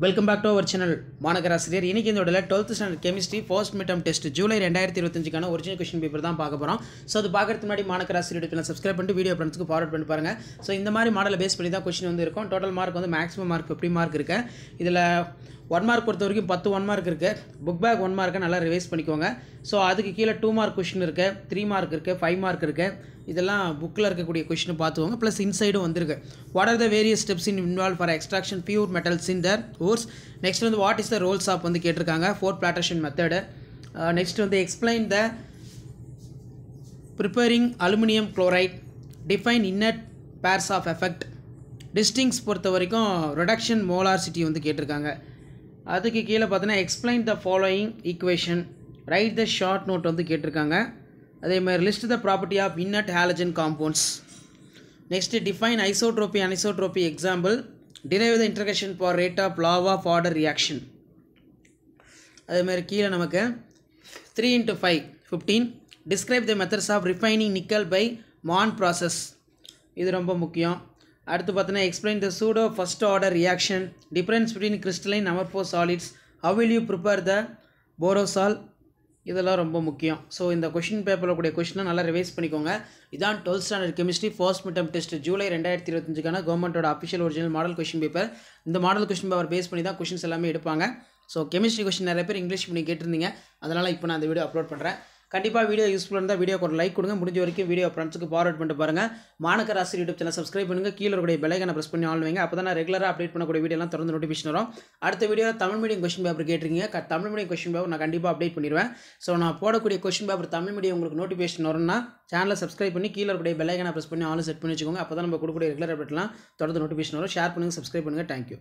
Welcome back to our channel மாநகராசிரியர். இன்றைக்கி இந்த 12th standard chemistry first mid term test July 2025க்கான original question paper தான் பார்க்க போகிறோம். ஸோ அது பார்க்கறதுக்கு முன்னாடி மாநகராசிரியர் சப்ஸ்கிரைப் பண்ணிட்டு வீடியோ ஃப்ரெண்ட்ஸ்க்கு ஃபார்வர்ட் பண்ணி பாருங்கள். ஸோ இந்த மாதிரி மாடலை பேஸ் பண்ணி தான் கொஸ்டின் வந்து இருக்கும். டோட்டல் மார்க் வந்து மேக்ஸிமம் மார்க் 50 மார்க் இருக்குது. இதில் 1 மார்க் பொறுத்த வரைக்கும் 10 1 மார்க் இருக்குது. புக் பேக் 1 மார்க்கை நல்லா ரிவைஸ் பண்ணிக்கோங்க. ஸோ அதுக்கு கீழே 2 மார்க் கொஸ்டின் இருக்குது, 3 மார்க் இருக்குது, 5 மார்க் இருக்குது. இதெல்லாம் புக்கில் இருக்கக்கூடிய கொஸ்டின் பார்த்துக்கோங்க. ப்ளஸ் இன்சைடும் வந்திருக்கு. What are the various steps involve for extraction pure metals in the ores. Next வந்து what is the roles of வந்து கேட்டிருக்காங்க. 4 பிளாட்டேஷன் மெத்தடு. நெக்ஸ்ட் வந்து explain the preparing aluminium chloride, define inert pairs of effect. Distinguish பொறுத்த வரைக்கும் reduction molarity வந்து கேட்டிருக்காங்க. அதுக்கு கீழே பார்த்தீங்கன்னா explain the following equation, write the short note வந்து கேட்டிருக்காங்க. அதேமாதிரி list the property of inert halogen compounds. Next define isotropy anisotropy example, derive the integration for rate of law of order reaction. அதேமாதிரி கீழே நமக்கு 3x5 15 describe the methods of refining nickel by Mond process. இது ரொம்ப முக்கியம். அடுத்து பார்த்தீங்கன்னா explain the pseudo first order reaction, difference between crystalline amorphous solids, how will you prepare the borazole. இதெல்லாம் ரொம்ப முக்கியம். ஸோ இந்த கொஷின் பேப்பரில் கூடிய கொஷினை நல்லா ரிவைஸ் பண்ணிக்கோங்க. இதான் 12th standard chemistry first mid term test July 2025க்கான கவர்மெண்ட்டோட official original model question paper. இந்த மாடல் கொஷின் பேப்பர் பேஸ் பண்ணி தான் கொஷின்ஸ் எல்லாமே எடுப்பாங்க. ஸோ கெமிஸ்ட்ரி கொஷின் நிறைய பேர் இங்கிலீஷ் பண்ணி கேட்டிருந்தீங்க. அதனால் இப்போ நான் அந்த வீடியோ அப்லோட் பண்ணுறேன். கண்டிப்பாக வீடியோ யூஸ்ஃபுல்லாக இருந்தால் வீடியோக்கு ஒரு லைக் கொடுங்க. முடிஞ்ச வரைக்கும் வீடியோ ஃப்ரெண்ட்ஸுக்கு ஃபார்வர்ட் பண்ணிட்டு பாருங்கள். மாநகராசி யூடியூப் சேனல் சப்ஸ்கிரைப் பண்ணுங்கள். கீழே இருக்கக்கூடிய பெல் ஐகானை ப்ரெஸ் பண்ணி ஆன் வைங்க. அப்போ தான் நான் ரெகுலராக அப்டேட் பண்ணக்கூடிய வீடியோலாம் தொடர்ந்து நோட்டிஃபிகேஷன் வரும். அடுத்த வீடியோவில் தமிழ் மீடியம் கொஸ்டின் பேப்பர் கேட்டிருக்கீங்க. தமிழ் மீடியம் கொஸ்டின் பேப்பர் நான் கண்டிப்பாக அப்டேட் பண்ணிடுவேன். ஸோ நான் போடக்கூடிய கொஸ்டின் பேப்பர் தமிழ் மீடியம் உங்களுக்கு நோட்டிஃபிகேஷன் வரும்னா சேனலை சப்ஸ்கிரைப் பண்ணி கீழே இருக்கக்கூடிய பெல் ஐகானை ப்ரெஸ் பண்ணி ஆன் செட் பண்ணி வச்சுக்கோங்க. அப்போ தான் நம்ம கொடுக்கக்கூடிய ரெகுலர் அப்டேட்லாம் தொடர்ந்து நோட்டிஃபிகேஷன் வரும். ஷேர் பண்ணுங்கள், சப்ஸ்கிரைப் பண்ணுங்கள். தேங்க்யூ.